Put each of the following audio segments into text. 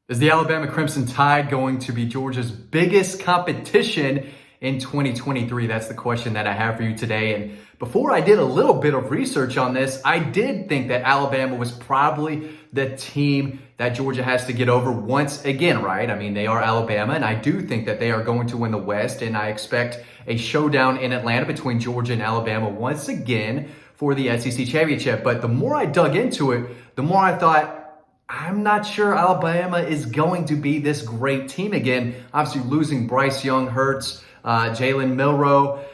Is the Alabama Crimson Tide going to be Georgia's biggest competition in 2023? That's the question that I have for you today. And before I did a little bit of research on this, I did think that Alabama was probably the team that Georgia has to get over once again, right? I mean, they are Alabama, and I do think that they are going to win the West, and I expect a showdown in Atlanta between Georgia and Alabama once again for the SEC championship. But the more I dug into it, the more I thought, I'm not sure Alabama is going to be this great team again. Obviously, losing Bryce Young hurts. Jalen Milroe,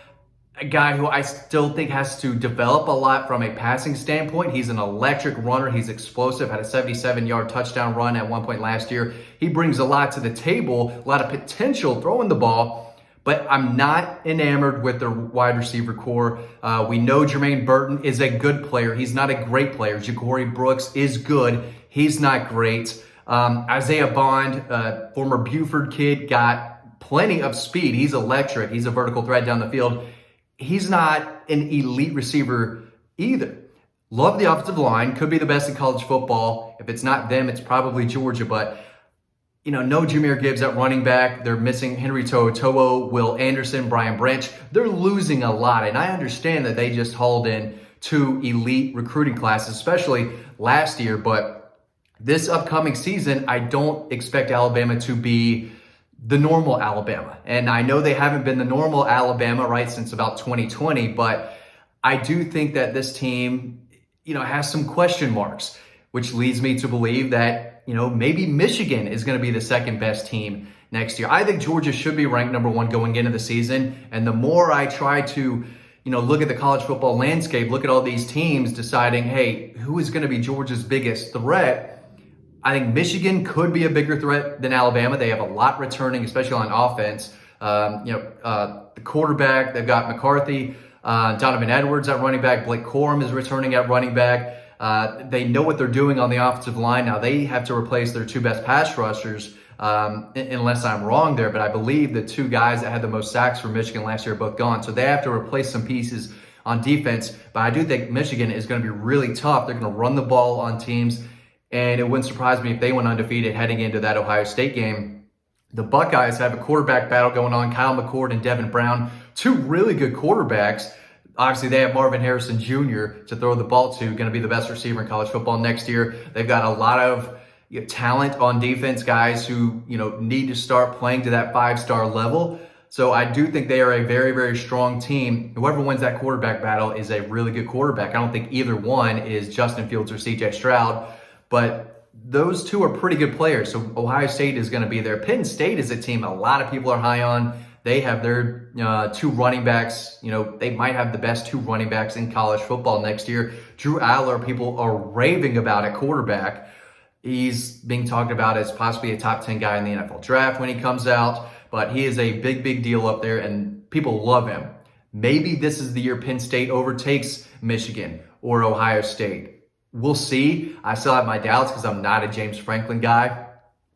a guy who I still think has to develop a lot from a passing standpoint. He's an electric runner. He's explosive. Had a 77-yard touchdown run at one point last year. He brings a lot to the table, a lot of potential throwing the ball. But I'm not enamored with their wide receiver core. We know Jermaine Burton is a good player. He's not a great player. Ja'Cory Brooks is good. He's not great. Isaiah Bond, former Buford kid, got plenty of speed. He's electric. He's a vertical threat down the field. He's not an elite receiver either. Love the offensive line. Could be the best in college football. If it's not them, it's probably Georgia. But no Jahmyr Gibbs at running back. They're missing Henry To'oTo'o, Will Anderson, Brian Branch. They're losing a lot. And I understand that they just hauled in 2 elite recruiting classes, especially last year. But this upcoming season, I don't expect Alabama to be the normal Alabama. And I know they haven't been the normal Alabama, right, since about 2020. But I do think that this team, has some question marks, which leads me to believe that maybe Michigan is going to be the second best team next year. I think Georgia should be ranked number 1 going into the season. And the more I try to, look at the college football landscape, look at all these teams deciding, hey, who is going to be Georgia's biggest threat? I think Michigan could be a bigger threat than Alabama. They have a lot returning, especially on offense. The quarterback, they've got McCarthy, Donovan Edwards at running back. Blake Corum is returning at running back. They know what they're doing on the offensive line. Now they have to replace their 2 best pass rushers, unless I'm wrong there. But I believe the 2 guys that had the most sacks for Michigan last year are both gone. So they have to replace some pieces on defense. But I do think Michigan is going to be really tough. They're going to run the ball on teams. And it wouldn't surprise me if they went undefeated heading into that Ohio State game. The Buckeyes have a quarterback battle going on. Kyle McCord and Devin Brown, 2 really good quarterbacks. Obviously, they have Marvin Harrison Jr. to throw the ball to, going to be the best receiver in college football next year. They've got a lot of talent on defense, guys who, need to start playing to that 5-star level. So I do think they are a very, very strong team. Whoever wins that quarterback battle is a really good quarterback. I don't think either one is Justin Fields or CJ Stroud, but those 2 are pretty good players. So Ohio State is going to be there. Penn State is a team a lot of people are high on. They have their 2 running backs. They might have the best 2 running backs in college football next year. Drew Aller, people are raving about at quarterback. He's being talked about as possibly a top 10 guy in the NFL draft when he comes out. But he is a big, big deal up there, and people love him. Maybe this is the year Penn State overtakes Michigan or Ohio State. We'll see. I still have my doubts because I'm not a James Franklin guy.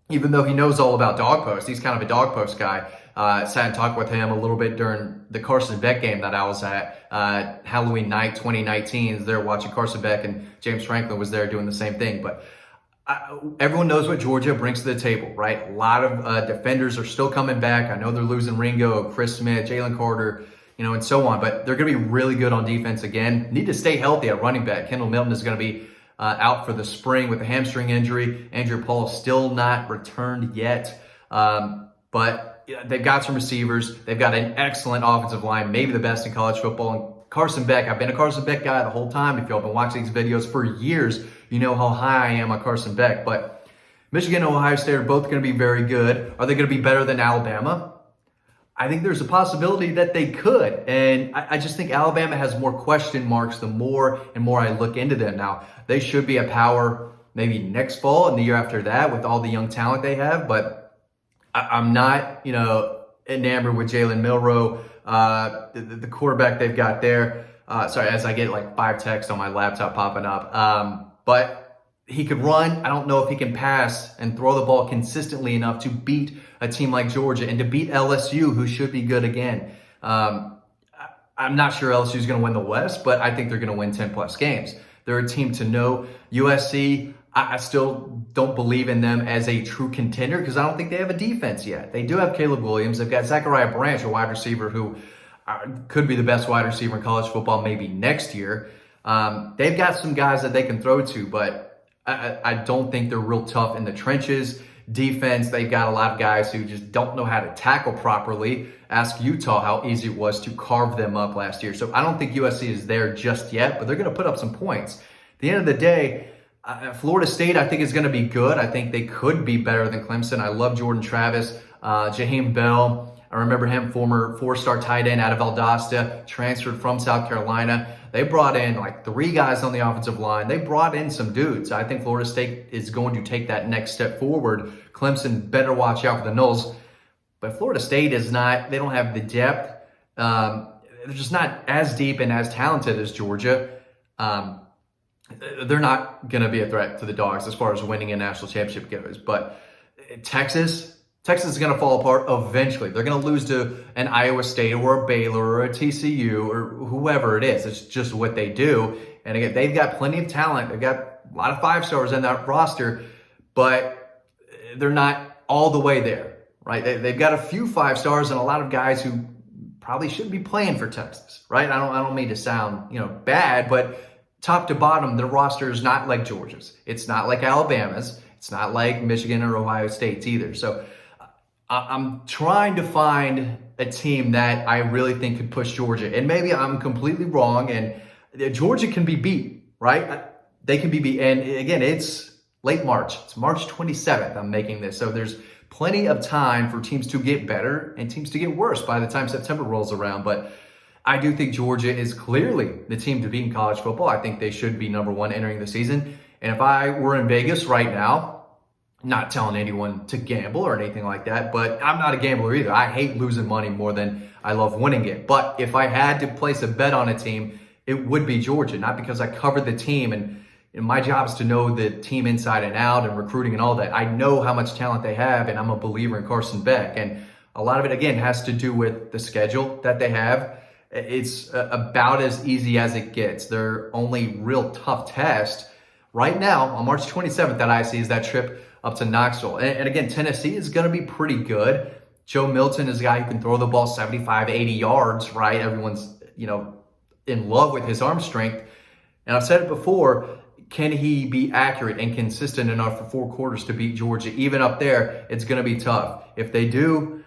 Even though he knows all about dog posts, he's kind of a dog post guy. Sat and talked with him a little bit during the Carson Beck game that I was at Halloween night 2019. I was there watching Carson Beck, and James Franklin was there doing the same thing. But everyone knows what Georgia brings to the table, right? A lot of defenders are still coming back. I know they're losing Ringo, Chris Smith, Jalen Carter, and so on. But they're going to be really good on defense again. Need to stay healthy at running back. Kendall Milton is going to be out for the spring with a hamstring injury. Andrew Paul still not returned yet. But they've got some receivers. They've got an excellent offensive line, maybe the best in college football. And Carson Beck, I've been a Carson Beck guy the whole time. If y'all been watching these videos for years, you know how high I am on Carson Beck. But Michigan and Ohio State are both going to be very good. Are they going to be better than Alabama? I think there's a possibility that they could. And I just think Alabama has more question marks the more and more I look into them. Now, they should be a power maybe next fall and the year after that with all the young talent they have. But I'm not, enamored with Jalen Milroe, the quarterback they've got there. Sorry, as I get like 5 texts on my laptop popping up. But he could run. I don't know if he can pass and throw the ball consistently enough to beat a team like Georgia and to beat LSU, who should be good again. I'm not sure LSU is going to win the West, but I think they're going to win 10-plus games. They're a team to know. USC, I still don't believe in them as a true contender because I don't think they have a defense yet. They do have Caleb Williams. They've got Zachariah Branch, a wide receiver who could be the best wide receiver in college football maybe next year. They've got some guys that they can throw to, but I don't think they're real tough in the trenches. Defense, they've got a lot of guys who just don't know how to tackle properly. Ask Utah how easy it was to carve them up last year. So I don't think USC is there just yet, but they're going to put up some points. At the end of the day, Florida State, I think, is going to be good. I think they could be better than Clemson. I love Jordan Travis, Jaheim Bell. I remember him, former 4-star tight end out of Valdosta, transferred from South Carolina. They brought in like 3 guys on the offensive line. They brought in some dudes. I think Florida State is going to take that next step forward. Clemson better watch out for the Noles. But Florida State is not, they don't have the depth. They're just not as deep and as talented as Georgia. They're not going to be a threat to the Dogs as far as winning a national championship goes. But Texas is going to fall apart eventually. They're going to lose to an Iowa State or a Baylor or a TCU or whoever it is. It's just what they do. And again, they've got plenty of talent. They've got a lot of 5-stars in that roster, but they're not all the way there, right? They've got a few 5-stars and a lot of guys who probably shouldn't be playing for Texas, right? I don't mean to sound, bad, but top to bottom, their roster is not like Georgia's. It's not like Alabama's. It's not like Michigan or Ohio State's either. So I'm trying to find a team that I really think could push Georgia. And maybe I'm completely wrong. And Georgia can be beat, right? They can be beat. And again, it's late March. It's March 27th I'm making this. So there's plenty of time for teams to get better and teams to get worse by the time September rolls around. But I do think Georgia is clearly the team to beat in college football. I think they should be number 1 entering the season. And if I were in Vegas right now, not telling anyone to gamble or anything like that, but I'm not a gambler either. I hate losing money more than I love winning it. But if I had to place a bet on a team, it would be Georgia, not because I covered the team and my job is to know the team inside and out and recruiting and all that. I know how much talent they have, and I'm a believer in Carson Beck. And a lot of it, again, has to do with the schedule that they have. It's about as easy as it gets. Their only real tough test right now on March 27th that I see is that trip up to Knoxville. And again, Tennessee is going to be pretty good. Joe Milton is a guy who can throw the ball 75, 80 yards, right? Everyone's, in love with his arm strength. And I've said it before, can he be accurate and consistent enough for 4 quarters to beat Georgia? Even up there, it's going to be tough. If they do,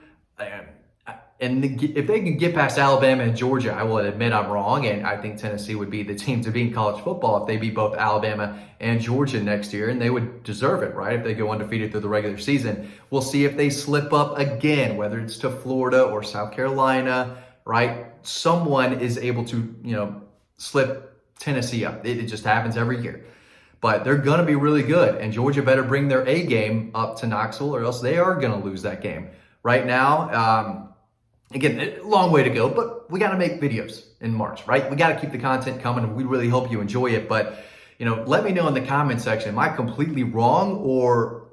and if they can get past Alabama and Georgia, I will admit I'm wrong, and I think Tennessee would be the team to beat in college football if they beat both Alabama and Georgia next year, and they would deserve it, right, if they go undefeated through the regular season. We'll see if they slip up again, whether it's to Florida or South Carolina, right? Someone is able to, slip Tennessee up. It just happens every year. But they're going to be really good, and Georgia better bring their A game up to Knoxville or else they are going to lose that game. Right now, again, long way to go, but we got to make videos in March, right? We got to keep the content coming, and we really hope you enjoy it. But, let me know in the comment section, am I completely wrong, or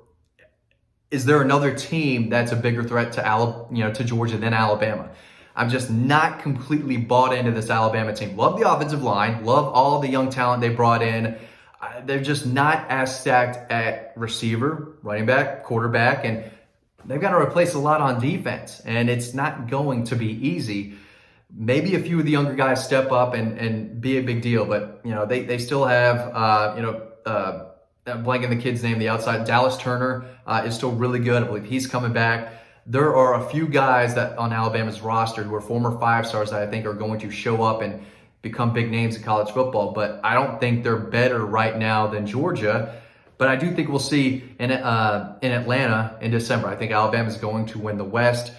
is there another team that's a bigger threat to Georgia than Alabama? I'm just not completely bought into this Alabama team. Love the offensive line, love all the young talent they brought in. They're just not as stacked at receiver, running back, quarterback, and they've got to replace a lot on defense, and it's not going to be easy. Maybe a few of the younger guys step up and be a big deal, but they still have blanking the kid's name, the outside Dallas Turner is still really good. I believe he's coming back. There are a few guys that on Alabama's roster who are former 5-stars that I think are going to show up and become big names in college football, but I don't think they're better right now than Georgia. But I do think we'll see in Atlanta in December. I think Alabama's going to win the West.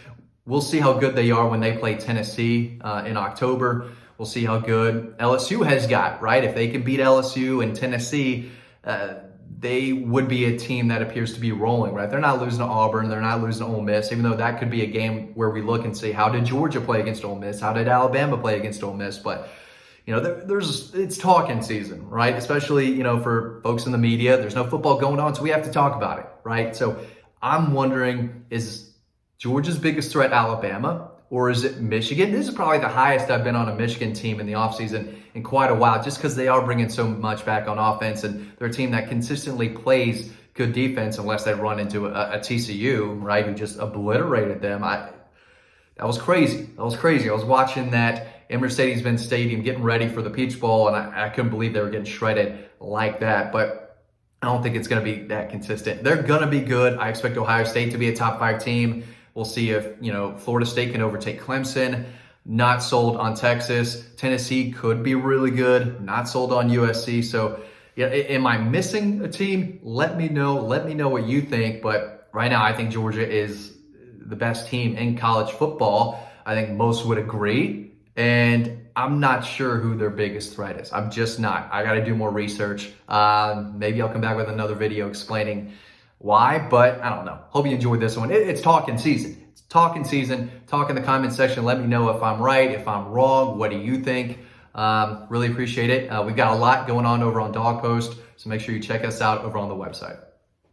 We'll see how good they are when they play Tennessee in October. We'll see how good LSU has got, right? If they can beat LSU and Tennessee, they would be a team that appears to be rolling, right? They're not losing to Auburn. They're not losing to Ole Miss, even though that could be a game where we look and say, how did Georgia play against Ole Miss? How did Alabama play against Ole Miss? But it's talking season, right? Especially, for folks in the media, there's no football going on, so we have to talk about it, right? So I'm wondering, is Georgia's biggest threat Alabama, or is it Michigan? This is probably the highest I've been on a Michigan team in the offseason in quite a while, just because they are bringing so much back on offense, and they're a team that consistently plays good defense unless they run into a TCU, right, who just obliterated them. That was crazy. That was crazy. I was watching that in Mercedes-Benz Stadium getting ready for the Peach Bowl, and I couldn't believe they were getting shredded like that. But I don't think it's going to be that consistent. They're going to be good. I expect Ohio State to be a top 5 team. We'll see if, Florida State can overtake Clemson. Not sold on Texas. Tennessee could be really good. Not sold on USC. So, yeah, am I missing a team? Let me know. Let me know what you think. But right now, I think Georgia is the best team in college football. I think most would agree. And I'm not sure who their biggest threat is. I'm just not. I got to do more research. Maybe I'll come back with another video explaining why, but I don't know. Hope you enjoyed this one. It's talking season. It's talking season. Talk in the comment section. Let me know if I'm right, if I'm wrong. What do you think? Really appreciate it. We've got a lot going on over on Dog Post, so make sure you check us out over on the website.